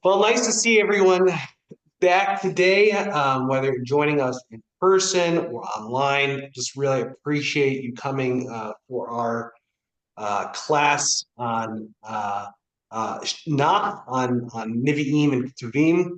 Well, nice to see everyone back today, whether you're joining us in person or online. Just really appreciate you coming for our class on Nach, on Nevi'im and Ketuvim.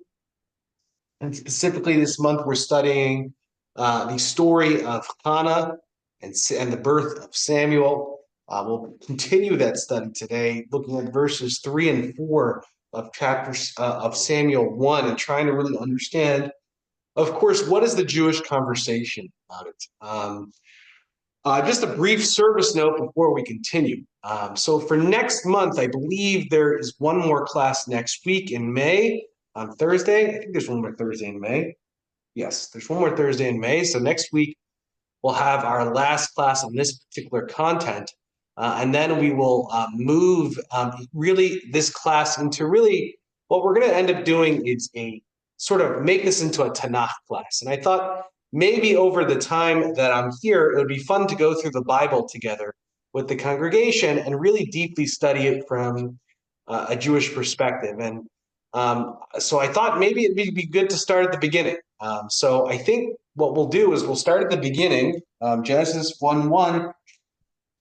And specifically this month, we're studying the story of Hannah and the birth of Samuel. We'll continue that study today, looking at verses 3 and 4 of chapters of Samuel 1 and trying to really understand, of course, what is the Jewish conversation about it. Just a brief service note before we continue. So for next month, I believe there is one more class next week in May on Thursday. I think there's one more Thursday in May. Yes, there's one more Thursday in May. So next week, we'll have our last class on this particular content. And then we will move really this class into really what we're going to end up doing is a sort of make this into a Tanakh class. And I thought maybe over the time that I'm here, it would be fun to go through the Bible together with the congregation and really deeply study it from a Jewish perspective. And so I thought maybe it'd be good to start at the beginning. So I think what we'll do is we'll start at the beginning, Genesis 1:1.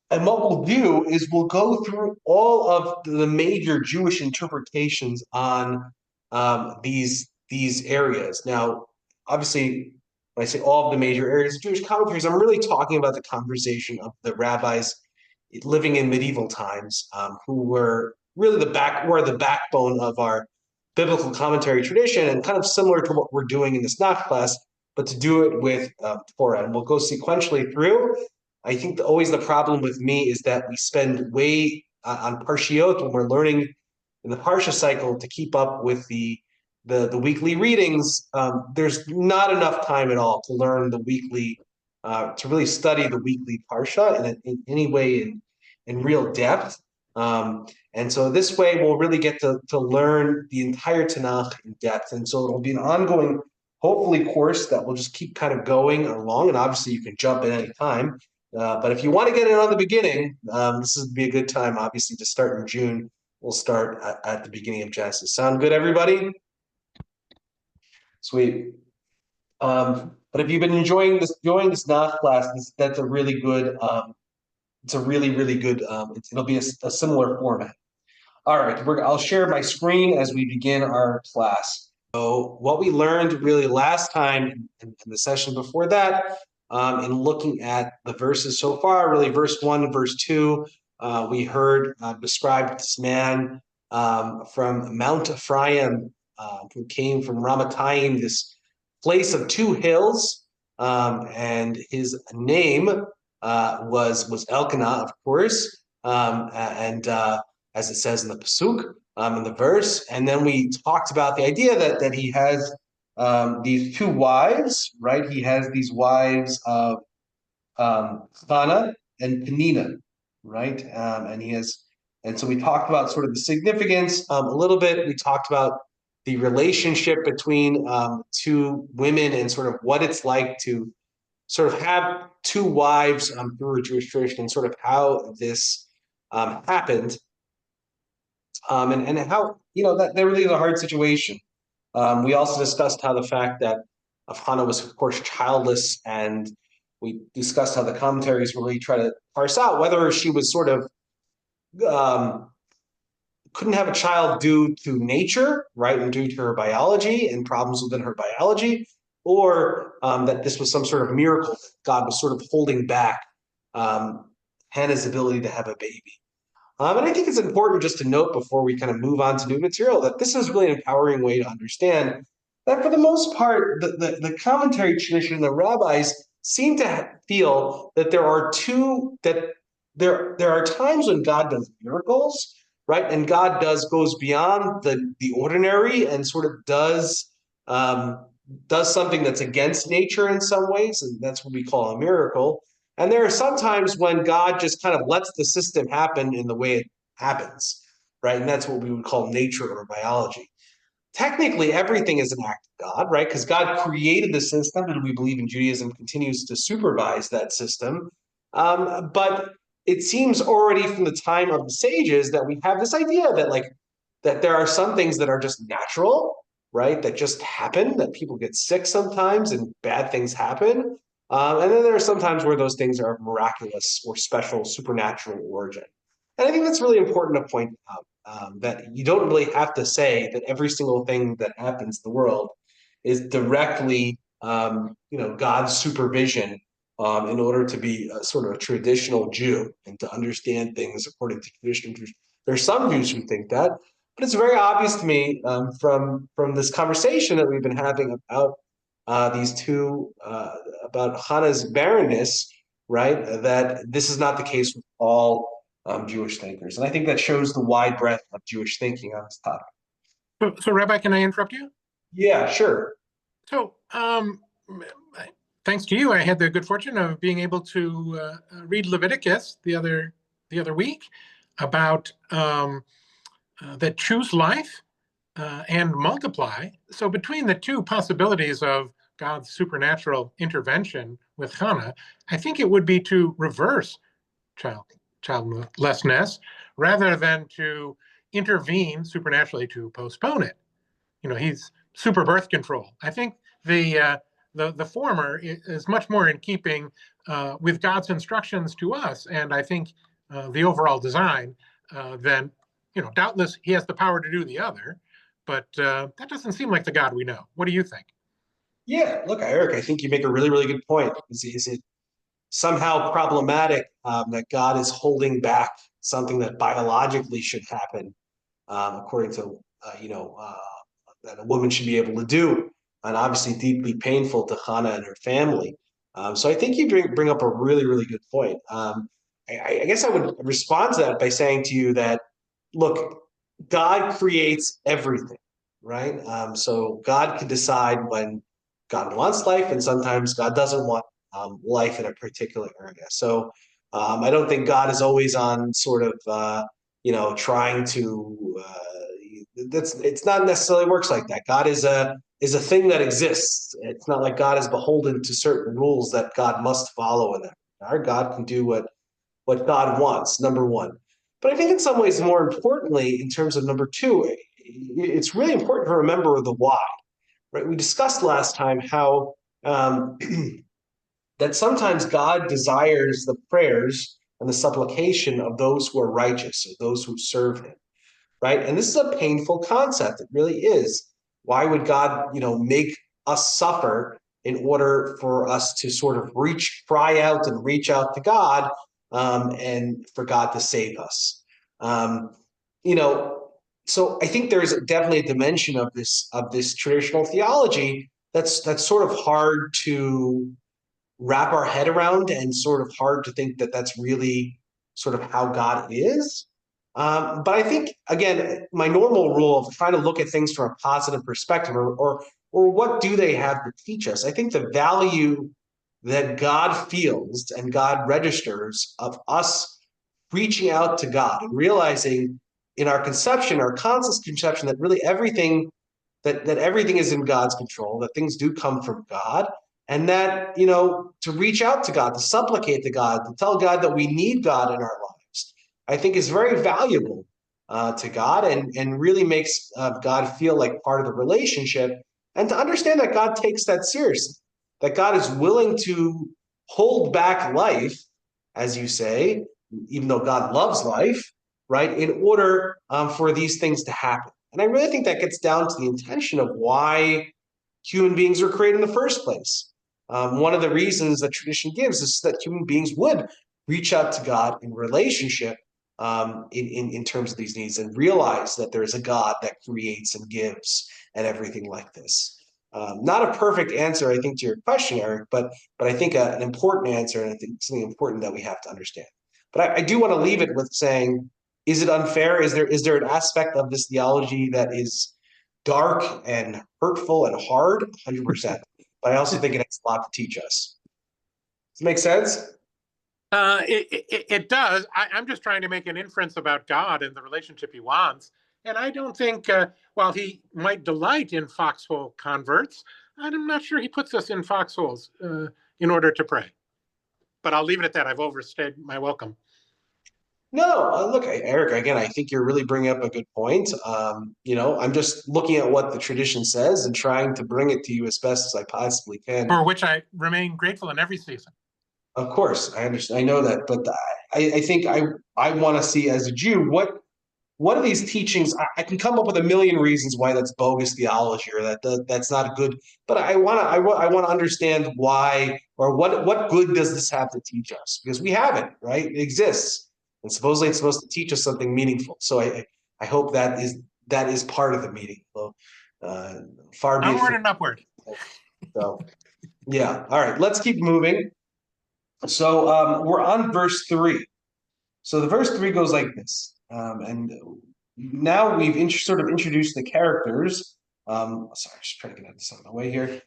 And what we'll do is we'll go through all of the major Jewish interpretations on these areas. Now, obviously, when I say all of the major areas of Jewish commentaries, I'm really talking about the conversation of the rabbis living in medieval times, who were really the backbone of our biblical commentary tradition, and kind of similar to what we're doing in this Nach class, but to do it with Torah. And we'll go sequentially through. I think always the problem with me is that we spend way on Parshiot when we're learning in the Parsha cycle to keep up with the weekly readings. There's not enough time at all to learn the weekly, to really study the weekly Parsha in any way in real depth. And so this way we'll really get to learn the entire Tanakh in depth. And so it'll be an ongoing, hopefully, course that will just keep kind of going along. And obviously you can jump in any time. But if you want to get in on the beginning, this would be a good time, obviously, to start in June. We'll start at the beginning of Genesis. Sound good, everybody? Sweet. But if you've been enjoying this Nach class, that's a really good. It's a really, really good. It'll be a similar format. All right, I'll share my screen as we begin our class. So what we learned really last time in the session before that, in looking at the verses so far, really verse 1 and verse 2, we heard described this man from Mount Ephraim, who came from Ramatayim, this place of two hills, and his name was Elkanah, of course, and as it says in the pasuk, in the verse. And then we talked about the idea that he has these two wives, right? He has these wives of Hannah and Penina, right? And so we talked about sort of the significance a little bit. We talked about the relationship between two women and sort of what it's like to sort of have two wives through a Jewish tradition, and sort of how this happened, and how that really is a hard situation. We also discussed how the fact that Hannah was, of course, childless, and we discussed how the commentaries really try to parse out whether she was sort of couldn't have a child due to nature, right, and due to her biology and problems within her biology, or that this was some sort of miracle that God was sort of holding back Hannah's ability to have a baby. And I think it's important just to note before we kind of move on to new material that this is really an empowering way to understand that for the most part, the commentary tradition, the rabbis seem to feel that there are times when God does miracles, right? And God goes beyond the ordinary and sort of does something that's against nature in some ways, and that's what we call a miracle. And there are some times when God just kind of lets the system happen in the way it happens, right? And that's what we would call nature or biology. Technically, everything is an act of God, right? Because God created the system, and we believe in Judaism continues to supervise that system. But it seems already from the time of the sages that we have this idea that, like, that there are some things that are just natural, right? That just happen, that people get sick sometimes and bad things happen. And then there are some times where those things are miraculous or special, supernatural origin. And I think that's really important to point out, that you don't really have to say that every single thing that happens in the world is directly, God's supervision, in order to be a sort of a traditional Jew and to understand things according to traditional Jews. There's some Jews who think that, but it's very obvious to me, from this conversation that we've been having about these two about Hannah's barrenness, right? That this is not the case with all Jewish thinkers, and I think that shows the wide breadth of Jewish thinking on this topic. So, Rabbi, can I interrupt you? Yeah, sure. So, thanks to you, I had the good fortune of being able to read Leviticus the other week about that choose life and multiply. So, between the two possibilities of God's supernatural intervention with Hannah, I think it would be to reverse childlessness rather than to intervene supernaturally to postpone it. He's super birth control. I think the former is much more in keeping with God's instructions to us, and I think the overall design, than doubtless he has the power to do the other, but that doesn't seem like the God we know. What do you think? Yeah, look, Eric, I think you make a really, really good point. Is it somehow problematic, that God is holding back something that biologically should happen, according to that a woman should be able to do, and obviously deeply painful to Hannah and her family. So I think you bring up a really, really good point. I guess I would respond to that by saying to you that, look, God creates everything, right? So God can decide when God wants life, and sometimes God doesn't want life in a particular area. So I don't think God is always on sort of trying to. That's it's not necessarily works like that. God is a thing that exists. It's not like God is beholden to certain rules that God must follow in that. Our God can do what God wants, number one. But I think in some ways, more importantly, in terms of number two, it's really important to remember the why, right? We discussed last time how that sometimes God desires the prayers and the supplication of those who are righteous, or those who serve him, right? And this is a painful concept. It really is. Why would God, make us suffer in order for us to sort of cry out and reach out to God, and for God to save us? Um, you know, so I think there's definitely a dimension of this traditional theology that's sort of hard to wrap our head around, and sort of hard to think that that's really sort of how God is. But I think, again, my normal rule of trying to look at things from a positive perspective, or what do they have to teach us? I think the value that God feels and God registers of us reaching out to God and realizing in our conception, our conscious conception, that really everything is in God's control, that things do come from God, and that, to reach out to God, to supplicate to God, to tell God that we need God in our lives, I think is very valuable to God, and really makes God feel like part of the relationship, and to understand that God takes that seriously, that God is willing to hold back life, as you say, even though God loves life, right, in order for these things to happen. And I really think that gets down to the intention of why human beings were created in the first place. One of the reasons that tradition gives is that human beings would reach out to God in relationship, in terms of these needs, and realize that there is a God that creates and gives and everything like this. Not a perfect answer, I think, to your question, Eric, but I think an important answer, and I think something important that we have to understand. But I do want to leave it with saying, is it unfair? Is there an aspect of this theology that is dark and hurtful and hard? 100%. But I also think it has a lot to teach us. Does it make sense? It does. I'm just trying to make an inference about God and the relationship he wants. And I don't think, while he might delight in foxhole converts, I'm not sure he puts us in foxholes in order to pray. But I'll leave it at that. I've overstayed my welcome. No, look, Eric, again, I think you're really bringing up a good point. I'm just looking at what the tradition says and trying to bring it to you as best as I possibly can. For which I remain grateful in every season. Of course, I understand. I know that, but I think I want to see as a Jew what are these teachings? I can come up with a million reasons why that's bogus theology or that's not good. But I want to understand why or what good does this have to teach us? Because we have it, right? It exists, and supposedly it's supposed to teach us something meaningful. So I hope that is part of the meaning. So, uh, far be it Onward from. and upward. So yeah, all right. Let's keep moving. So we're on verse 3. So the verse 3 goes like this. And now we've sort of introduced the characters. Sorry, just trying to get this out of the way here.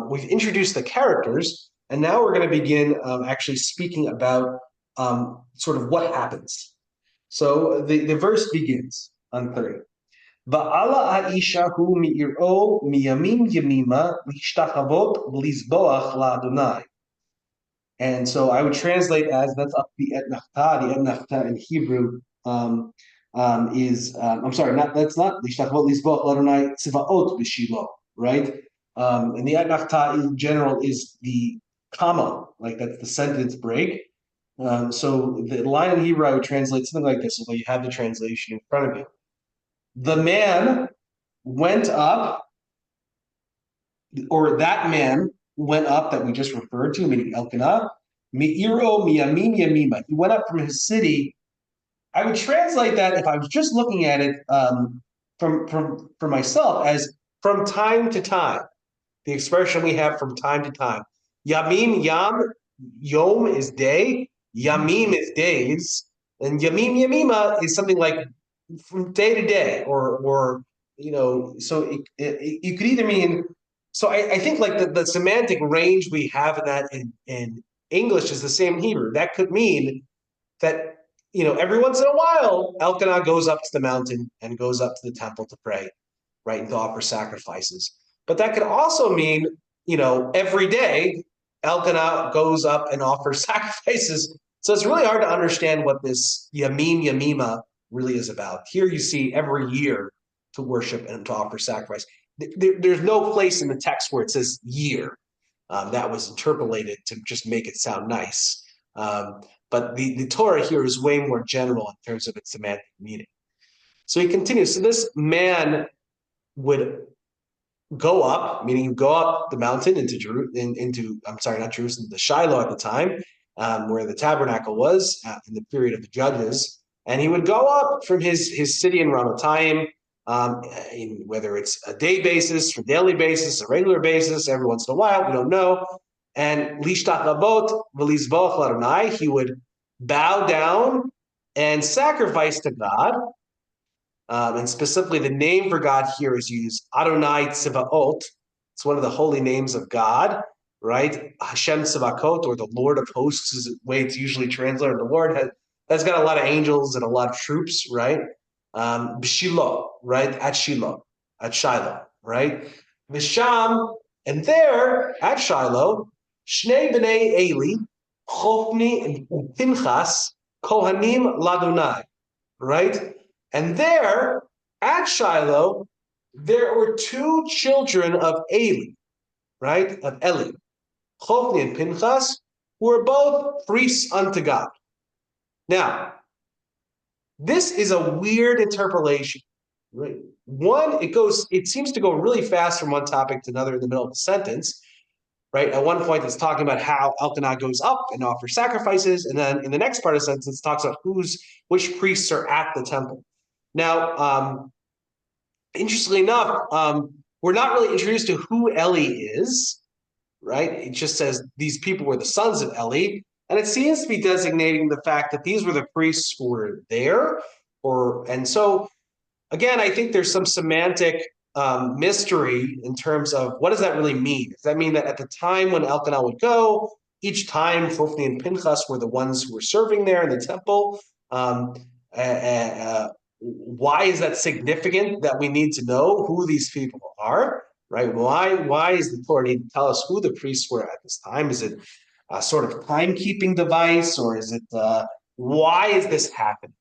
We've introduced the characters, and now we're going to begin actually speaking about sort of what happens. So the verse begins on 3. Va'ala ha'isha hu mi'iro miyamim yamima lishtachavot v'lizboach la'Adonai. And so I would translate as that's up the etnachta. The etnachta in Hebrew is I'm sorry, not that's not lishtachvot lisboch ladonai tzivaot b'shilo, right? And the etnachta in general is the comma, like that's the sentence break. So the line in Hebrew I would translate something like this, although you have the translation in front of you. The man went up, or that man went up that we just referred to, meaning Elkanah, Mi'iro miyamim yamima. He went up from his city. I would translate that if I was just looking at it from for myself as from time to time. The expression we have from time to time. Yamim yam yom is day. Yamim is days, and yamim yamima is something like from day to day, or So you could either mean. So I think like the semantic range we have in that in English is the same in Hebrew. That could mean that every once in a while Elkanah goes up to the mountain and goes up to the temple to pray, right, and to offer sacrifices. But that could also mean every day Elkanah goes up and offers sacrifices. So it's really hard to understand what this Yamim Yamima really is about. Here you see every year to worship and to offer sacrifice. There's no place in the text where it says year. That was interpolated to just make it sound nice. But the Torah here is way more general in terms of its semantic meaning. So he continues. So this man would go up, meaning go up the mountain into I'm sorry, not Jerusalem, the Shiloh at the time, where the tabernacle was in the period of the judges, and he would go up from his city in Ramatayim, whether it's a day basis, for daily basis, a regular basis, every once in a while, we don't know. And lishtat rabot v'lizvoch l'Adonai, he would bow down and sacrifice to God. And specifically, the name for God here is used Adonai Tzivaot. It's one of the holy names of God, right? Hashem Tzivakot, or the Lord of Hosts, is the way it's usually translated. The Lord has got a lot of angels and a lot of troops, right? B'Shiloh, right? At Shiloh, right? Visham, and there at Shiloh, Shnei B'nei Eli, Chofni and Pinchas, Kohanim Ladonai, right? And there at Shiloh, there were two children of Eli, right? Of Eli, Chofni and Pinchas, who were both priests unto God. Now, this is a weird interpolation, right? One, it seems to go really fast from one topic to another in the middle of the sentence, right? At one point, it's talking about how Elkanah goes up and offers sacrifices, and then in the next part of the sentence, it talks about which priests are at the temple. Now, interestingly enough, we're not really introduced to who Eli is, right? It just says these people were the sons of Eli, and it seems to be designating the fact that these were the priests who were there, and so again, I think there's some semantic mystery in terms of what does that really mean? Does that mean that at the time when Elkanah would go, each time Hophni and Pinchas were the ones who were serving there in the temple? Why is that significant that we need to know who these people are, right? Why is the Torah need to tell us who the priests were at this time? Is it a sort of timekeeping device, or is it why is this happening,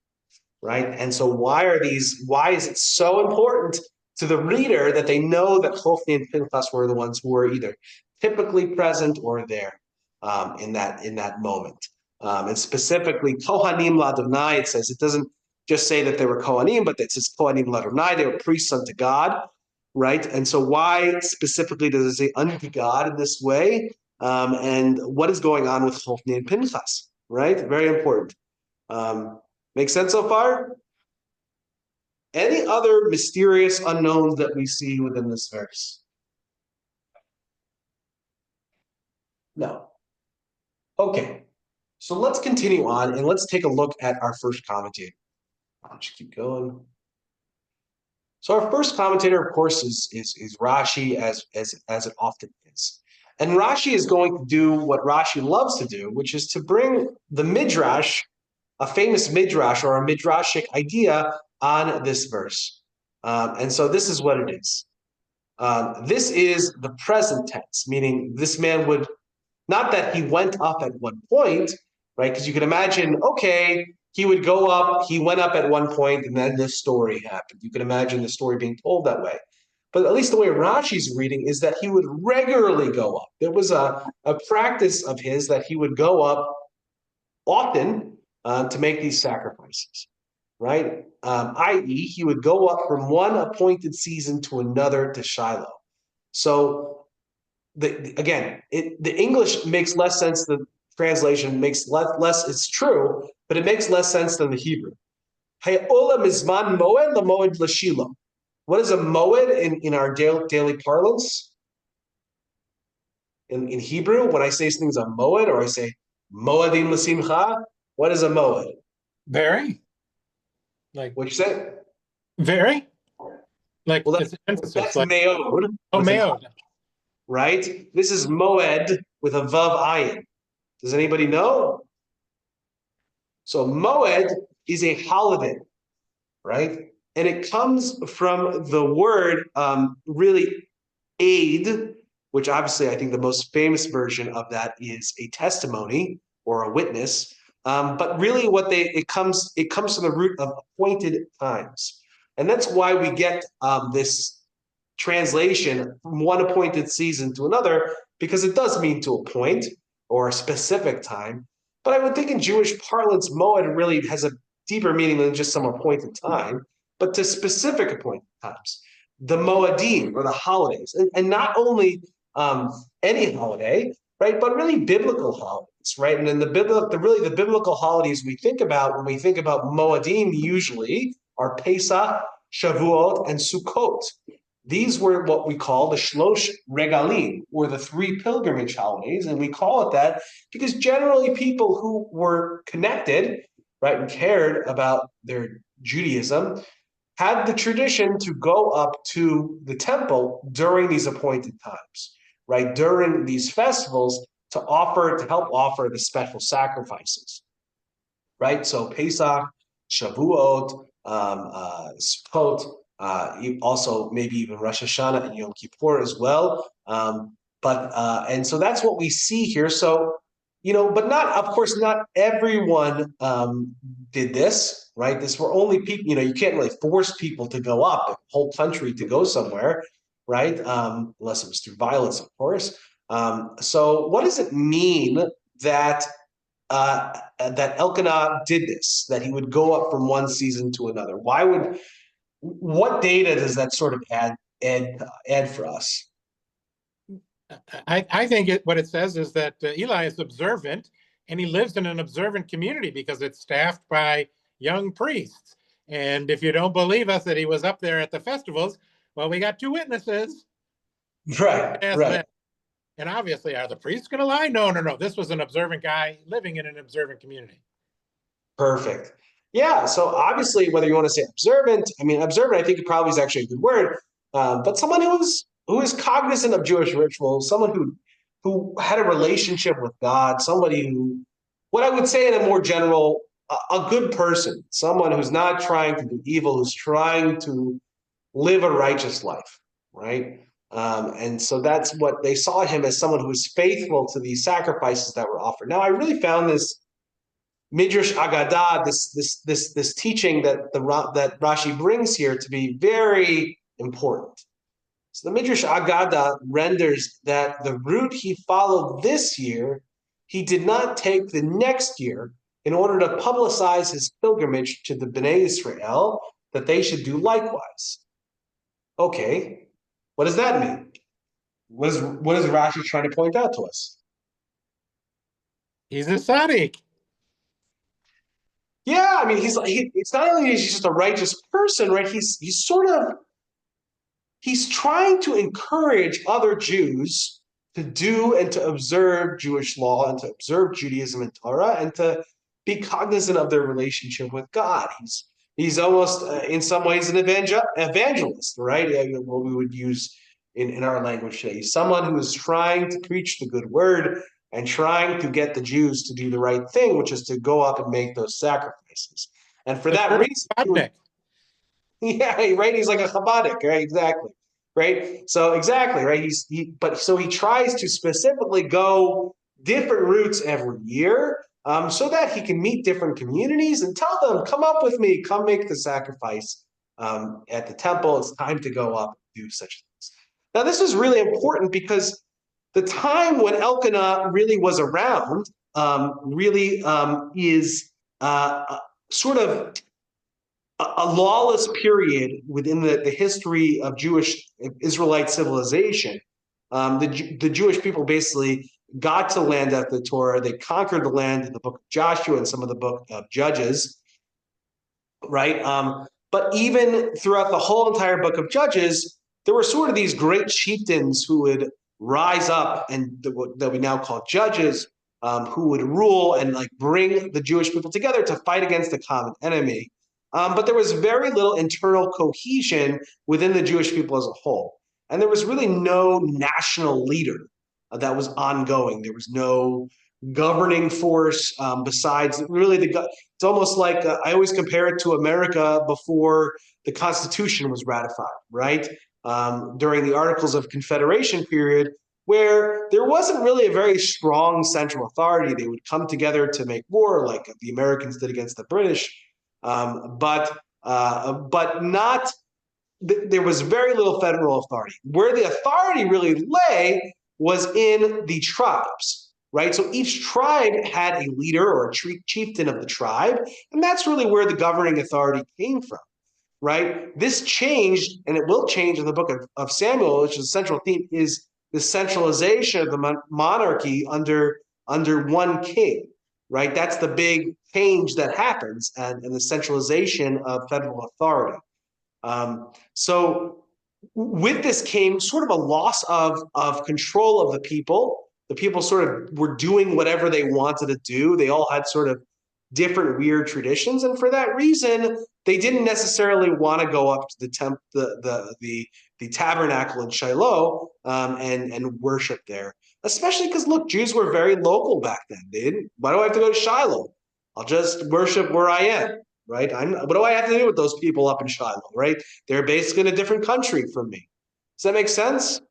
right? And so why is it so important to the reader that they know that Hophni and Pinchas were the ones who were either typically present or there in that moment. And specifically, Kohanim Ladonai, it says, it doesn't just say that they were Kohanim, but it says Kohanim Ladonai, they were priests unto God, right? And so why specifically does it say unto God in this way? And what is going on with Hophni and Pinchas, right? Very important. Make sense so far? Any other mysterious unknowns that we see within this verse? No. Okay. So let's continue on and let's take a look at our first commentator. I'll just keep going. So our first commentator, of course, is Rashi, as it often is. And Rashi is going to do what Rashi loves to do, which is to bring the midrash, a famous midrash or a midrashic idea on this verse. And so this is what it is. This is the present tense, meaning this man would, not that he went up at one point, right? Because you can imagine, okay, he would go up, he went up at one point, and then this story happened. You can imagine the story being told that way. But at least the way Rashi's reading is that he would regularly go up. There was a practice of his that he would go up often to make these sacrifices, right? I.e., he would go up from one appointed season to another to Shiloh. So, the English makes less sense. The translation makes less. It's true, but it makes less sense than the Hebrew. Ha'ola mizman moed lamoed l'shilo. What is a moed in our daily parlance? In Hebrew, when I say something's a moed or I say moedim l'simcha, what is a moed? Very. Like What you say? very? Like Well, it's emphasis. that's Like, meod. oh, meod. Right? This is moed with a vav ayin. Does anybody know? So moed is a holiday, right? And it comes from the word really aid, which obviously I think the most famous version of that is a testimony or a witness. But really it comes from the root of appointed times. And that's why we get this translation from one appointed season to another, because it does mean to appoint or a specific time. But I would think in Jewish parlance, moed really has a deeper meaning than just some appointed time, but to specific appointed times. The moedim, or the holidays, and not only any holiday, right, but really biblical holidays, right? And then the biblical holidays we think about when we think about moedim usually are Pesach, Shavuot, and Sukkot. These were what we call the Shlosh Regalim, or the three pilgrimage holidays. And we call it that because generally people who were connected, right, and cared about their Judaism had the tradition to go up to the temple during these appointed times, right, during these festivals to help offer the special sacrifices, right? So Pesach, Shavuot, Sukkot, also maybe even Rosh Hashanah and Yom Kippur as well. And so that's what we see here. So, but of course, not everyone did this, right? This were only people, you can't really force people to go up, a whole country to go somewhere, right? Unless it was through violence, of course. So what does it mean that Elkanah did this, that he would go up from one season to another? What data does that sort of add for us? I think what it says is that Eli is observant, and he lives in an observant community because it's staffed by young priests. And if you don't believe us that he was up there at the festivals, well, we got two witnesses. Right. And obviously, are the priests going to lie? No. This was an observant guy living in an observant community. Perfect. Yeah. So obviously, whether you want to say observant, observant, I think it probably is actually a good word. But someone who is cognizant of Jewish rituals, someone who had a relationship with God, somebody who, what I would say in a more general, a good person, someone who's not trying to do evil, who's trying to live a righteous life, right? And so that's what they saw him as, someone who was faithful to these sacrifices that were offered. Now, I really found this Midrash Agadah, this teaching that Rashi brings here to be very important. So the Midrash Agadah renders that the route he followed this year, he did not take the next year in order to publicize his pilgrimage to the Bnei Israel, that they should do likewise. Okay, what does that mean? What is Rashi trying to point out to us? He's a tzaddik. Yeah, I mean, it's not only is he just a righteous person, right? He's trying to encourage other Jews to do and to observe Jewish law and to observe Judaism and Torah and to be cognizant of their relationship with God. He's almost in some ways an evangelist, right? What we would use in our language today. He's someone who is trying to preach the good word and trying to get the Jews to do the right thing, which is to go up and make those sacrifices. And for that reason, yeah, right. He's like a Chabadic, right? Exactly, right. So exactly, right. He tries to specifically go different routes every year, so that he can meet different communities and tell them, "Come up with me, come make the sacrifice at the temple. It's time to go up and do such things." Now, this is really important because the time when Elkanah really was around really is sort of a lawless period within the history of Jewish Israelite civilization. The Jewish people basically got to land at the Torah. They conquered the land in the book of Joshua and some of the book of Judges, right? But even throughout the whole entire book of Judges, there were sort of these great chieftains who would rise up and that we now call judges, who would rule and like bring the Jewish people together to fight against the common enemy. But there was very little internal cohesion within the Jewish people as a whole. And there was really no national leader that was ongoing. There was no governing force besides really it's almost like I always compare it to America before the Constitution was ratified, right? During the Articles of Confederation period, where there wasn't really a very strong central authority. They would come together to make war, like the Americans did against the British, but not. There was very little federal authority. Where the authority really lay was in the tribes, right? So each tribe had a leader or a chieftain of the tribe, and that's really where the governing authority came from, right? This changed, and it will change in the book of Samuel, which is the central theme, is the centralization of the monarchy under one king, right? That's the big change that happens, and the centralization of federal authority. So with this came sort of a loss of control of the people. The people sort of were doing whatever they wanted to do. They all had sort of different weird traditions, and for that reason, they didn't necessarily want to go up to the tabernacle in Shiloh and worship there. Especially because look, Jews were very local back then. They didn't. Why do I have to go to Shiloh? I'll just worship where I am, right? What do I have to do with those people up in Shiloh, right? They're basically in a different country from me. Does that make sense?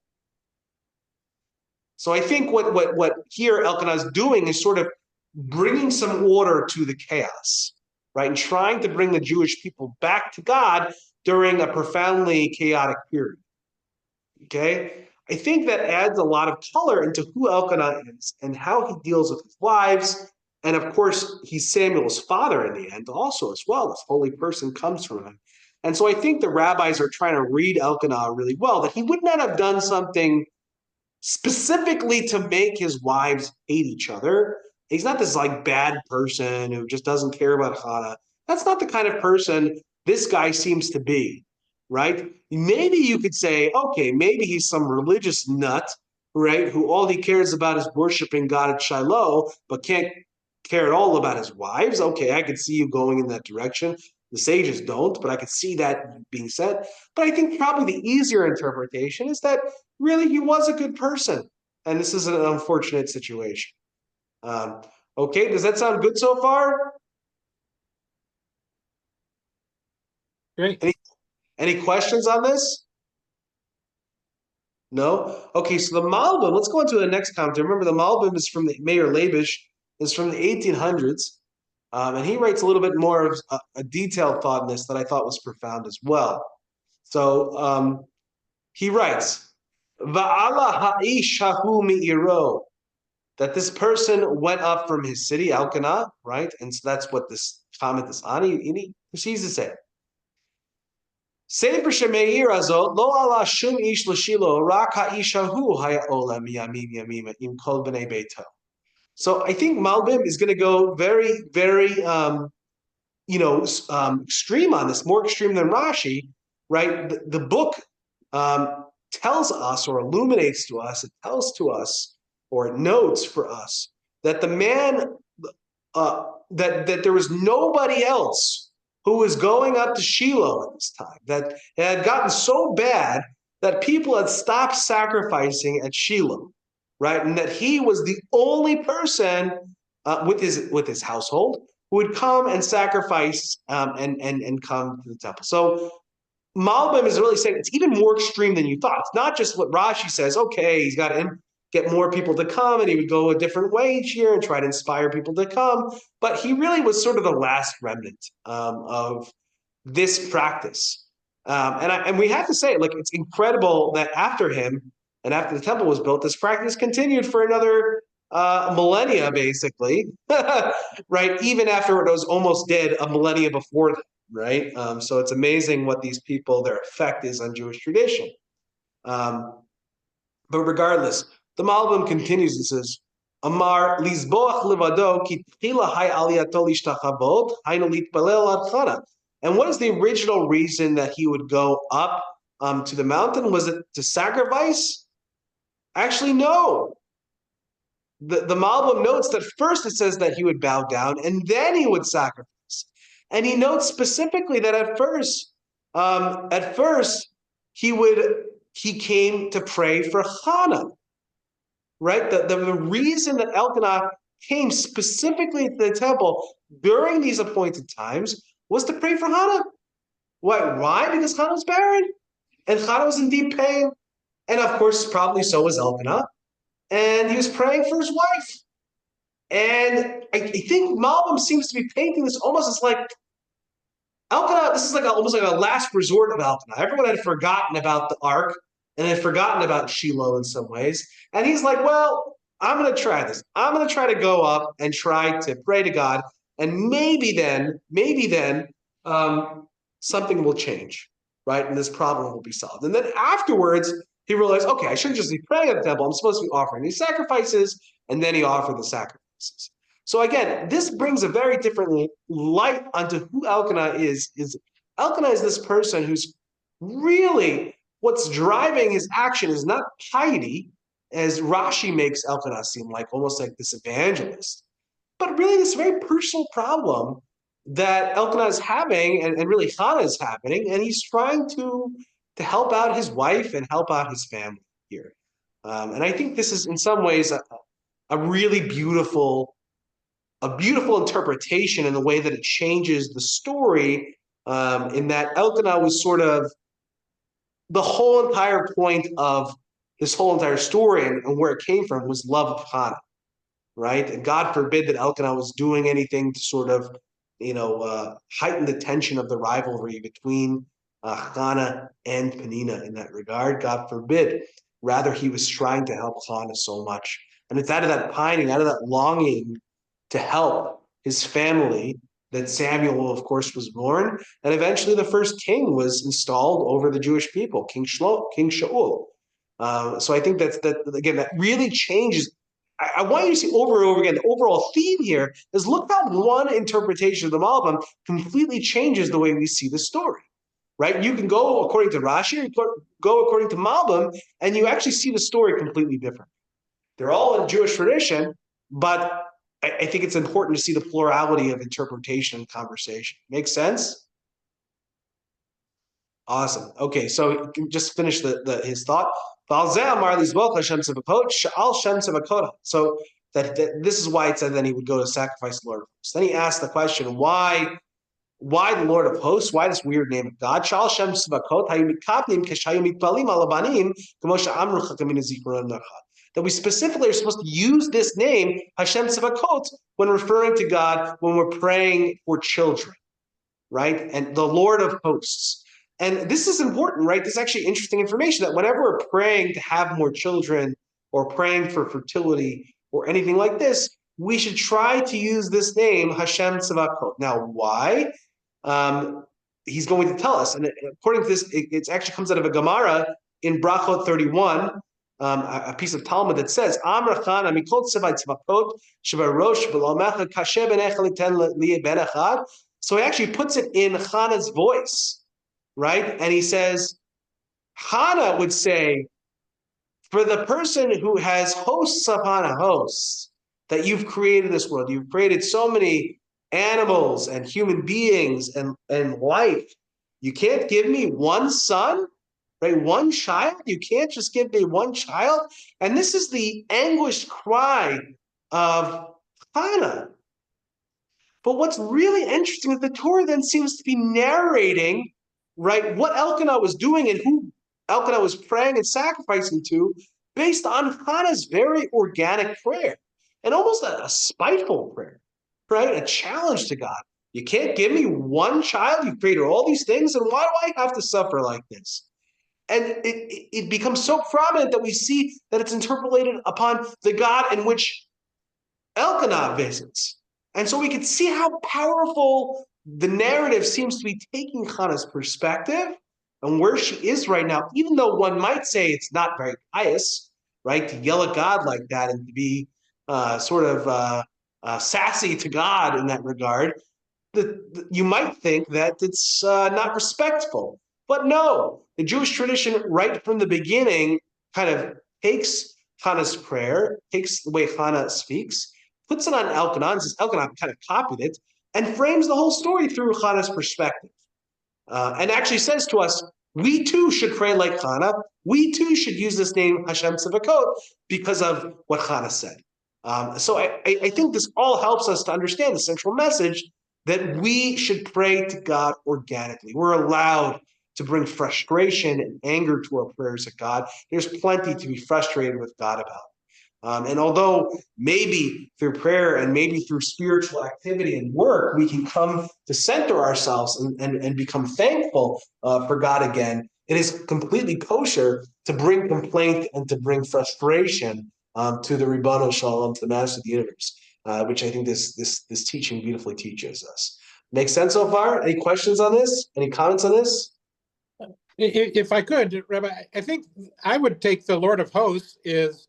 So I think what here Elkanah is doing is sort of bringing some order to the chaos, right? And trying to bring the Jewish people back to God during a profoundly chaotic period. Okay? I think that adds a lot of color into who Elkanah is and how he deals with his wives. And of course, he's Samuel's father in the end, also, as well. This holy person comes from him. And so I think the rabbis are trying to read Elkanah really well, that he would not have done something specifically to make his wives hate each other. He's not this like bad person who just doesn't care about Hannah. That's not the kind of person this guy seems to be, right? Maybe you could say, okay, maybe he's some religious nut, right? Who all he cares about is worshiping God at Shiloh, but can't care at all about his wives. Okay, I could see you going in that direction. The sages don't, but I could see that being said. But I think probably the easier interpretation is that really he was a good person. And this is an unfortunate situation. Okay, does that sound good so far? Great. Any questions on this? No? Okay, so the Malbim, let's go into the next commentary. Remember, the Malbim is from the Meir Leibish, is from the 1800s. And he writes a little bit more of a detailed thought in this that I thought was profound as well. So he writes, "Va'ala ha'ish hahu mi'iro," that this person went up from his city, Elkanah, right? And so that's what this comment is on. He proceeds to say, Sefer Shemeir azot lo ala shum ish l'shilo rak ha'ish hahu haya ola miyamim yamima im kol b'nei beito. So I think Malbim is going to go very, very, extreme on this, more extreme than Rashi, right? The book tells us or illuminates to us, it tells to us or it notes for us that the man, that there was nobody else who was going up to Shiloh at this time, that it had gotten so bad that people had stopped sacrificing at Shiloh, right? And that he was the only person with his household who would come and sacrifice and come to the temple. So Malbim is really saying it's even more extreme than you thought. It's not just what Rashi says, okay, he's got to get more people to come, and he would go a different way each year and try to inspire people to come. But he really was sort of the last remnant of this practice. And we have to say, like, it's incredible that after him and after the temple was built, this practice continued for another millennia, basically, right? Even after it was almost dead a millennia before them, right? So it's amazing what these people, their effect is on Jewish tradition. But regardless, the Malbim continues and says, Amar lizboach levado ki tchila hay aliyato lishtachavot haynu litpalel ad Chana. And what is the original reason that he would go up to the mountain? Was it to sacrifice? Actually, no. The Malbim notes that first it says that he would bow down and then he would sacrifice. And he notes specifically that at first he came to pray for Chana, right? The reason that Elkanah came specifically to the temple during these appointed times was to pray for Hannah. Why? Because Hannah was barren, and Hannah was in deep pain, and of course, probably so was Elkanah, and he was praying for his wife. And I think Malbim seems to be painting this almost as like Elkanah. This is like almost like a last resort of Elkanah. Everyone had forgotten about the ark and had forgotten about Shiloh in some ways, and he's like, "Well, I'm going to try this. I'm going to try to go up and try to pray to God, and maybe then, something will change, right? And this problem will be solved." And then afterwards, he realized, okay, I shouldn't just be praying at the temple. I'm supposed to be offering these sacrifices, and then he offered the sacrifices. So again, this brings a very different light onto who Elkanah is. Elkanah is this person who's really, what's driving his action is not piety, as Rashi makes Elkanah seem like, almost like this evangelist, but really this very personal problem that Elkanah is having, and really Hannah is happening, and he's trying to help out his wife and help out his family here. And I think this is in some ways a really beautiful interpretation in the way that it changes the story, in that Elkanah was sort of the whole entire point of this whole entire story, and where it came from was love of Hannah, right? And God forbid that Elkanah was doing anything to sort of, heighten the tension of the rivalry between Hannah and Penina in that regard. God forbid. Rather, he was trying to help Hannah so much. And it's out of that pining, out of that longing to help his family that Samuel, of course, was born. And eventually the first king was installed over the Jewish people, King Shaul. So I think that really changes. I want you to see over and over again, the overall theme here is look how one interpretation of the Malbim completely changes the way we see the story, right? You can go according to Rashi, or go according to Malbim, and you actually see the story completely different. They're all in Jewish tradition, but I think it's important to see the plurality of interpretation and conversation. Make sense? Awesome. Okay, so just finish his thought. So that this is why it said then he would go to sacrifice the Lord of hosts. Then he asked the question, why the Lord of hosts? Why this weird name of God? That that we specifically are supposed to use this name, Hashem Tzavakot, when referring to God, when we're praying for children, right? And the Lord of hosts. And this is important, right? This is actually interesting information that whenever we're praying to have more children or praying for fertility or anything like this, we should try to use this name, Hashem Tzavakot. Now, why? He's going to tell us. And according to this, it actually comes out of a Gemara in Brachot 31, a piece of Talmud that says, Amr Chan amikol tzavai tzavakot shebarosh v'lomecha kasher b'necha liten li ben echad. So he actually puts it in Hannah's voice, right? And he says, Hannah would say, for the person who has hosts upon a host, that you've created this world, you've created so many animals and human beings and life. You can't give me one son, right? One child? You can't just give me one child? And this is the anguished cry of Hannah. But what's really interesting is the Torah then seems to be narrating, right, what Elkanah was doing and who Elkanah was praying and sacrificing to based on Hannah's very organic prayer and almost a spiteful prayer, right? A challenge to God. You can't give me one child. You created all these things, and why do I have to suffer like this? And it becomes so prominent that we see that it's interpolated upon the God in which Elkanah visits. And so we can see how powerful the narrative seems to be taking Hannah's perspective and where she is right now, even though one might say it's not very pious, right, to yell at God like that and to be sassy to God in that regard. You might think that it's not respectful. But no, the Jewish tradition right from the beginning kind of takes Hannah's prayer, takes the way Hannah speaks, puts it on Elkanah, and says Elkanah kind of copied it, and frames the whole story through Hannah's perspective. And actually says to us, we too should pray like Hannah. We too should use this name Hashem Tzavakot because of what Hannah said. So I think this all helps us to understand the central message that we should pray to God organically. We're allowed to bring frustration and anger to our prayers to God. There's plenty to be frustrated with God about. And although maybe through prayer and maybe through spiritual activity and work, we can come to center ourselves and become thankful for God again, it is completely kosher to bring complaint and to bring frustration to the Ribbon Shalom, to the Master of the Universe, which I think this teaching beautifully teaches us. Make sense so far? Any questions on this? Any comments on this? If I could, Rabbi, I think I would take the Lord of Hosts is,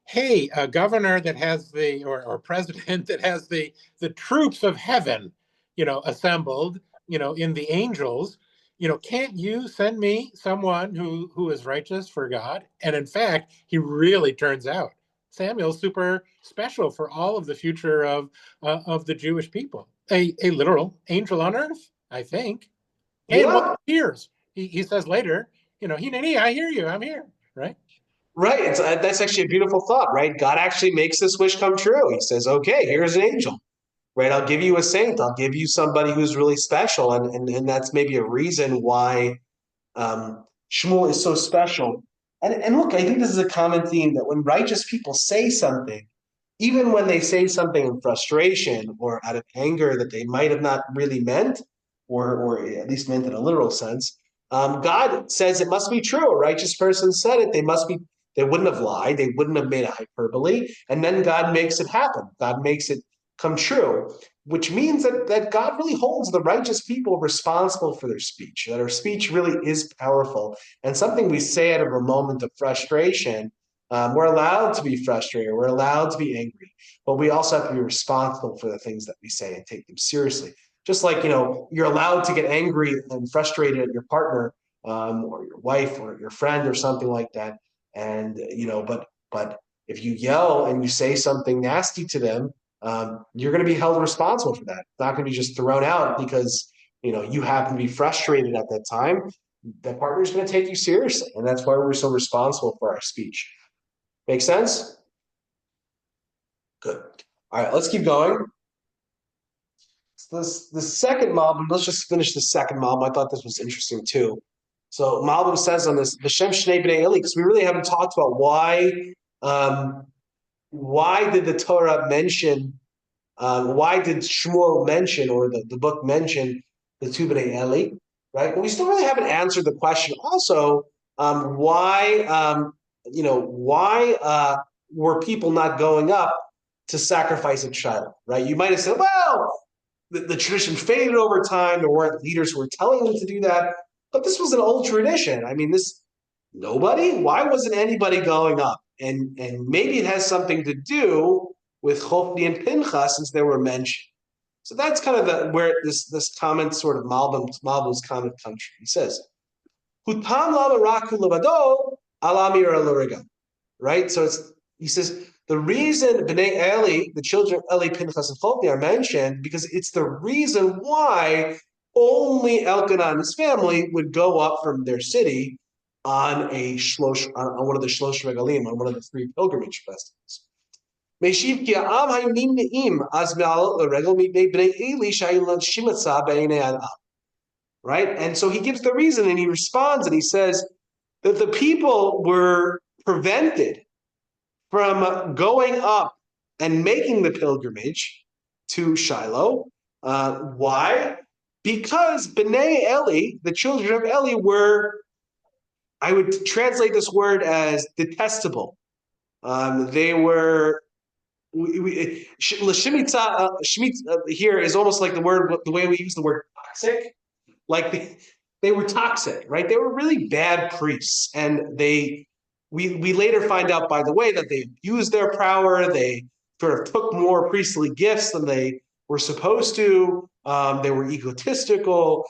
hey, a governor that has or president that has the troops of heaven, assembled, in the angels, can't you send me someone who is righteous for God? And in fact, he really turns out Samuel's super special for all of the future of the Jewish people. A literal angel on earth, I think. And what hears? He says later, I hear you, I'm here, right? Right. That's actually a beautiful thought, right? God actually makes this wish come true. He says, okay, here's an angel, right? I'll give you a saint. I'll give you somebody who's really special. And that's maybe a reason why Shmuel is so special. And look, I think this is a common theme that when righteous people say something, even when they say something in frustration or out of anger that they might have not really meant, or at least meant in a literal sense, God says it must be true. A righteous person said it. They wouldn't have lied. They wouldn't have made a hyperbole. And then God makes it happen. God makes it come true, which means that God really holds the righteous people responsible for their speech, that our speech really is powerful. And something we say out of a moment of frustration, we're allowed to be frustrated. We're allowed to be angry, but we also have to be responsible for the things that we say and take them seriously. Just like, you're allowed to get angry and frustrated at your partner or your wife or your friend or something like that. And, but if you yell and you say something nasty to them, you're going to be held responsible for that. It's not going to be just thrown out because, you happen to be frustrated at that time. That partner is going to take you seriously. And that's why we're so responsible for our speech. Make sense? Good. All right, let's keep going. So the second mob, let's just finish the second mob. I thought this was interesting too. So Malbim says on this, B'Shem Shnei B'nai Eli, because we really haven't talked about why did the Torah mention, why did Shmuel mention, or the book mention the two B'nai Eli, right? But we still really haven't answered the question also, why were people not going up to sacrifice at Shiloh, right? You might have said, well, the tradition faded over time. There weren't leaders who were telling them to do that. But this was an old tradition. I mean, nobody? Why wasn't anybody going up? And maybe it has something to do with Chofni and Pinchas since they were mentioned. So that's kind of where this comment sort of Malbim's comment comes from. He says, Hutam lama raku levado alamir aluriga. Right? So he says the reason Bnei Eli, the children of Eli, Pinchas, and Chofni are mentioned because it's the reason why only Elkanah and his family would go up from their city on one of the Shlosh Regalim, on one of the three pilgrimage festivals. Right? And so he gives the reason and he responds and he says that the people were prevented from going up and making the pilgrimage to Shiloh. Why? Because B'nai Eli, the children of Eli, were, I would translate this word as detestable. They were, shemitza here is almost like the way we use the word toxic. Like they were toxic, right? They were really bad priests, and we later find out, by the way, that they abused their power. They sort of took more priestly gifts than they were supposed to. They were egotistical.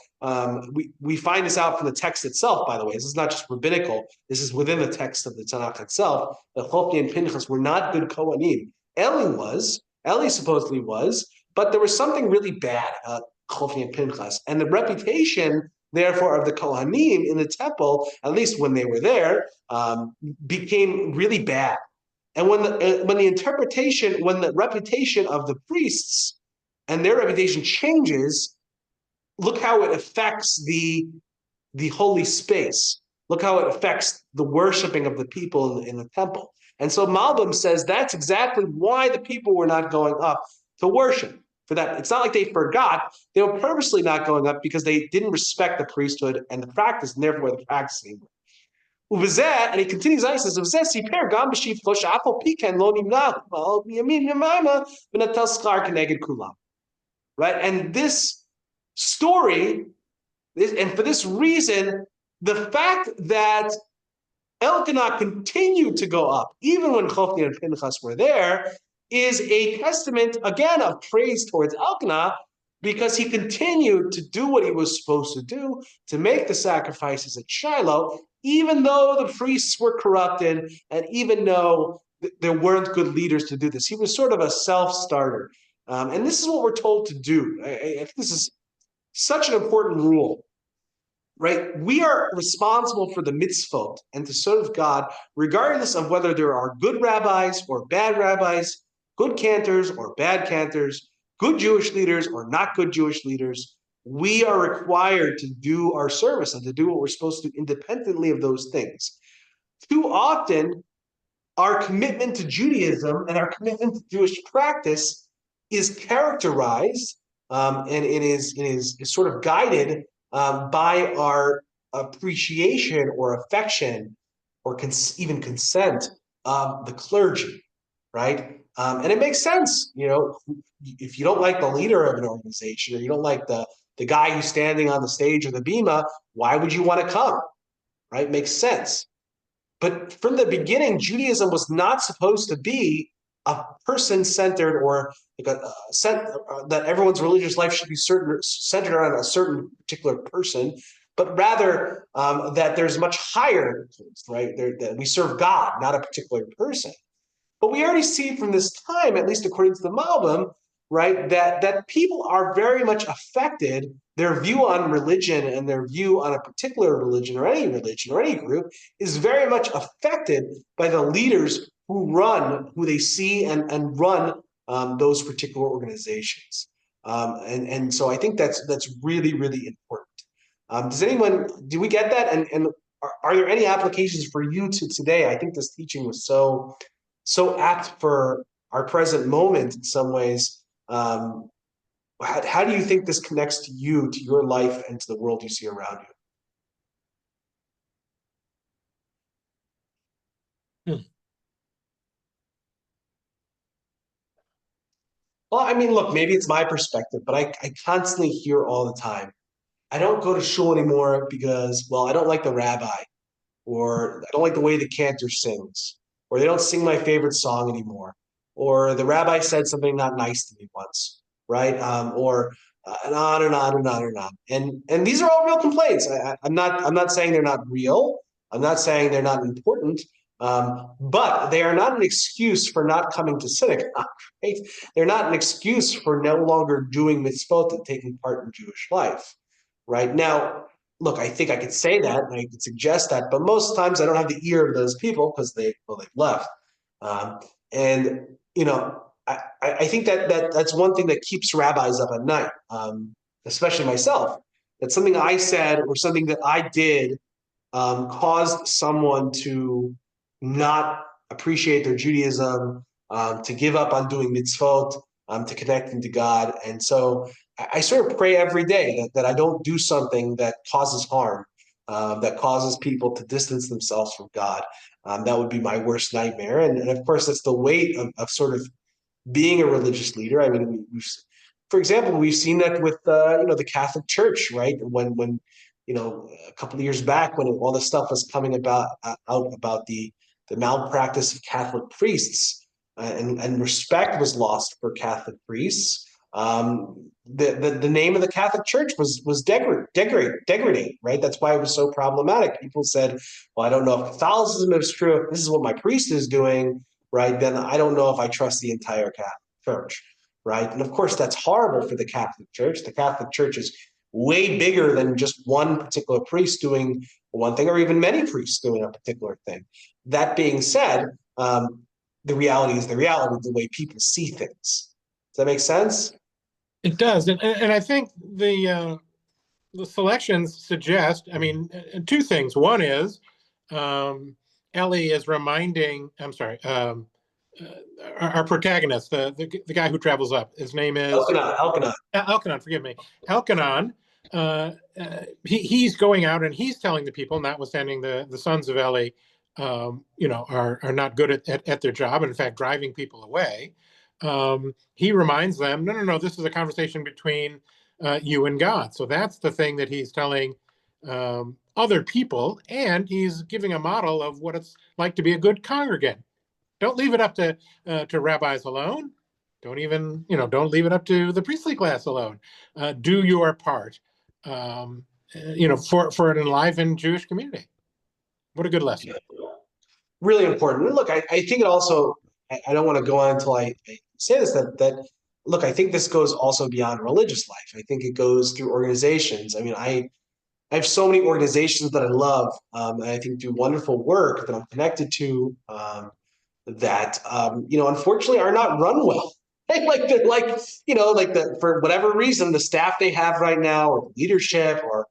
We find this out from the text itself, by the way. This is not just rabbinical. This is within the text of the Tanakh itself. The Chofni and Pinchas were not good Kohanim. Eli supposedly was, but there was something really bad about Chofni and Pinchas. And the reputation, therefore, of the Kohanim in the temple, at least when they were there, became really bad. And when the reputation of the priests and their reputation changes, look how it affects the holy space. Look how it affects the worshiping of the people in the temple. And so Malbim says that's exactly why the people were not going up to worship. For that, it's not like they forgot. They were purposely not going up because they didn't respect the priesthood and the practice, and therefore the practice anymore. And he continues on, he says, right? And this story, and for this reason, the fact that Elkanah continued to go up, even when Chofni and Pinchas were there, is a testament, again, of praise towards Elkanah, because he continued to do what he was supposed to do, to make the sacrifices at Shiloh, even though the priests were corrupted, and even though there weren't good leaders to do this. He was sort of a self-starter. And this is what we're told to do. I think this is such an important rule. Right? We are responsible for the mitzvot and to serve God, regardless of whether there are good rabbis or bad rabbis, good cantors or bad cantors, good Jewish leaders or not good Jewish leaders. We are required to do our service and to do what we're supposed to do independently of those things. Too often, our commitment to Judaism and our commitment to Jewish practice is characterized and it is sort of guided by our appreciation or affection or even consent of the clergy, right? And it makes sense, if you don't like the leader of an organization or you don't like the guy who's standing on the stage or the bima, why would you want to come, right? Makes sense. But from the beginning, Judaism was not supposed to be a person-centered or that everyone's religious life should be centered around a certain particular person, but rather that there's much higher, right? That we serve God, not a particular person. But we already see from this time, at least according to the Malbim, right, that people are very much affected. Their view on religion and their view on a particular religion or any group is very much affected by the leaders who they see and run those particular organizations. And so I think that's really, really important. Do we get that? And are there any applications for you to today? I think this teaching was so apt for our present moment in some ways. How do you think this connects to you, to your life, and to the world you see around you? Hmm. Well, I mean, look, maybe it's my perspective, but I constantly hear all the time. I don't go to shul anymore because, well, I don't like the rabbi, or I don't like the way the cantor sings, or they don't sing my favorite song anymore, or the rabbi said something not nice to me once, right? Or and on and on and on and on. And these are all real complaints. I'm not saying they're not real. I'm not saying they're not important. But they are not an excuse for not coming to synagogue. Right? They're not an excuse for no longer doing mitzvot and taking part in Jewish life. Right now, look, I think I could say that and I could suggest that, but most times I don't have the ear of those people because they've left. Um, and I think that's one thing that keeps rabbis up at night, especially myself. That something I said or something that I did caused someone to not appreciate their Judaism, to give up on doing mitzvot, to connecting to God. And so I sort of pray every day that I don't do something that causes harm, that causes people to distance themselves from God. That would be my worst nightmare. And of course, that's the weight of sort of being a religious leader. I mean, for example, we've seen that with the Catholic Church, right? When a couple of years back, when all this stuff was coming out about the malpractice of Catholic priests, and respect was lost for Catholic priests. The name of the Catholic Church was degrading, right? That's why it was so problematic. People said, "Well, I don't know if Catholicism is true. If this is what my priest is doing, right? Then I don't know if I trust the entire Catholic Church, right?" And of course, that's horrible for the Catholic Church. The Catholic Church is way bigger than just one particular priest doing one thing, or even many priests doing a particular thing. That being said, the reality is the reality of the way people see things. Does that make sense? It does, and I think the selections suggest, I mean, two things. One is Ellie is reminding, I'm sorry, our protagonist, the guy who travels up. His name is Elkanah. Elkanon. Forgive me, Elkanon. He's going out and he's telling the people, notwithstanding the sons of Ellie, are not good at their job, and in fact driving people away. He reminds them, no, this is a conversation between you and God. So that's the thing that he's telling other people, and he's giving a model of what it's like to be a good congregant. Don't leave it up to rabbis alone. Don't leave it up to the priestly class alone. Do your part, for an enlivened Jewish community. What a good lesson. Really important. And look, I think it also, I don't want to go on until I say this, that look, I think this goes also beyond religious life. I think it goes through organizations. I mean, I have so many organizations that I love, and I think do wonderful work that I'm connected to, that unfortunately are not run well. Like they're like for whatever reason, the staff they have right now, or the leadership, or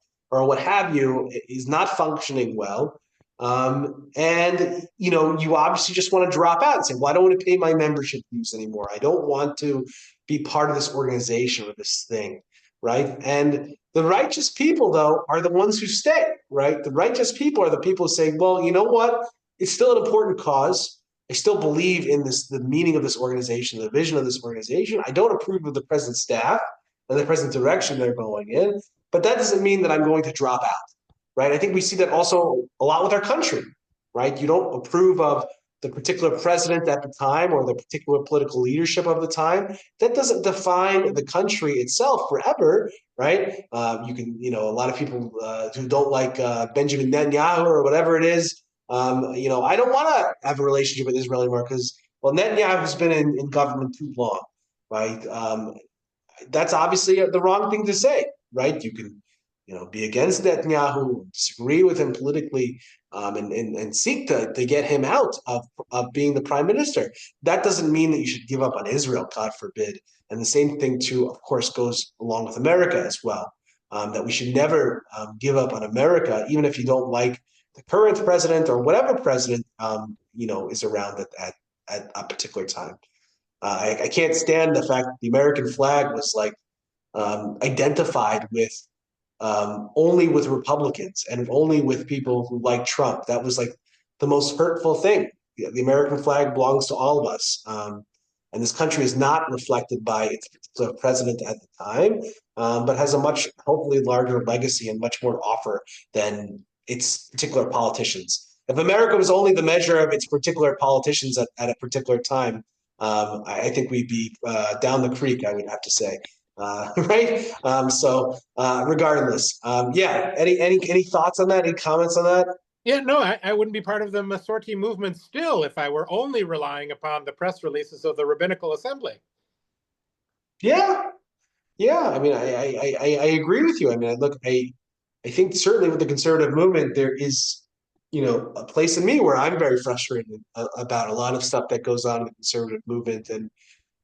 what have you, is not functioning well. And you obviously just want to drop out and say, "Well, I don't want to pay my membership dues anymore. I don't want to be part of this organization or this thing." Right. And the righteous people, though, are the ones who stay, right? The righteous people are the people who say, "Well, you know what? It's still an important cause. I still believe in the meaning of this organization, the vision of this organization. I don't approve of the present staff and the present direction they're going in, but that doesn't mean that I'm going to drop out." Right? I think we see that also a lot with our country, right? You don't approve of the particular president at the time or the particular political leadership of the time. That doesn't define the country itself forever, right? A lot of people who don't like Benjamin Netanyahu or whatever it is, I don't want to have a relationship with Israel anymore because, well, Netanyahu's been in government too long, right? That's obviously the wrong thing to say, right? You can, be against Netanyahu, disagree with him politically, and seek to get him out of being the prime minister. That doesn't mean that you should give up on Israel, God forbid. And the same thing too, of course, goes along with America as well. that we should never give up on America, even if you don't like the current president or whatever president is around at a particular time. I can't stand the fact that the American flag was like identified with only with Republicans and only with people who like Trump. That was like the most hurtful thing. The American flag belongs to all of us. And this country is not reflected by its particular president at the time, but has a much, hopefully, larger legacy and much more to offer than its particular politicians. If America was only the measure of its particular politicians at a particular time, I think we'd be down the creek, I would have to say. Right. Regardless, yeah. Any thoughts on that? Any comments on that? Yeah, no, I wouldn't be part of the Masorti movement still if I were only relying upon the press releases of the Rabbinical Assembly. Yeah, yeah. I mean, I agree with you. I mean, I think certainly with the conservative movement, there is, a place in me where I'm very frustrated about a lot of stuff that goes on in the conservative movement and,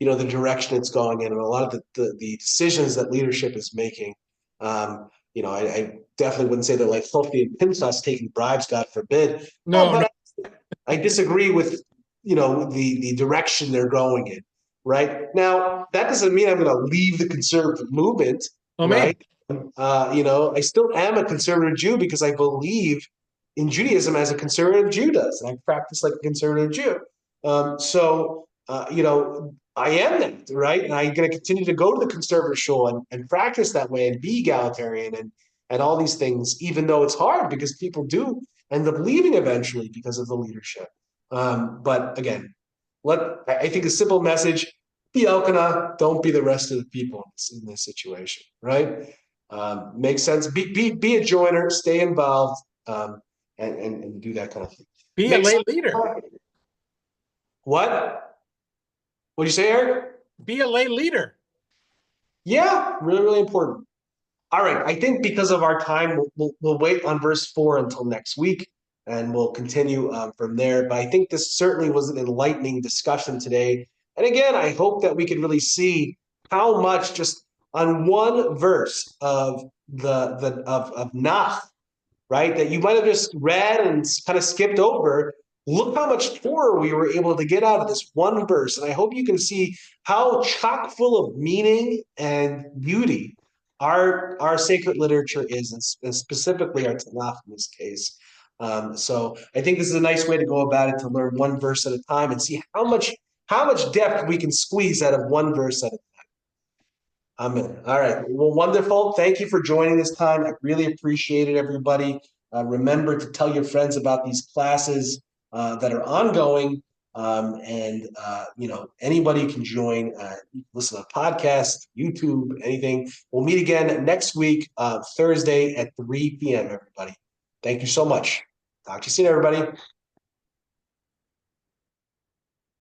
the direction it's going in and a lot of the decisions that leadership is making. I definitely wouldn't say they're like Sophie and Pinchas taking bribes, God forbid. No, no. But I disagree with, the direction they're going in. Right now, that doesn't mean I'm going to leave the conservative movement. Oh, man. Right. I still am a conservative Jew because I believe in Judaism as a conservative Jew does, and I practice like a conservative Jew. I am that, right? And I'm going to continue to go to the conservative shul and practice that way and be egalitarian and all these things, even though it's hard because people do end up leaving eventually because of the leadership. But again, I think a simple message: be Elkanah, don't be the rest of the people in this situation, right? Makes sense. Be a joiner, stay involved, and do that kind of thing. Be a Makes lay sense. leader. What? What'd you say, Eric? Be a lay leader. Yeah, really, really important. All right, I think because of our time, we'll wait on verse 4 until next week, and we'll continue from there. But I think this certainly was an enlightening discussion today. And again, I hope that we could really see how much just on one verse of of Nach, right, that you might have just read and kind of skipped over. Look how much Torah we were able to get out of this one verse. And I hope you can see how chock full of meaning and beauty our sacred literature is, and specifically our Tanakh in this case. So I think this is a nice way to go about it, to learn one verse at a time and see how much depth we can squeeze out of one verse at a time. Amen. All right. Well, wonderful. Thank you for joining this time. I really appreciate it, everybody. Remember to tell your friends about these classes that are ongoing. Anybody can join, listen to podcasts, YouTube, anything. We'll meet again next week, Thursday at 3 p.m., everybody. Thank you so much. Talk to you soon, everybody.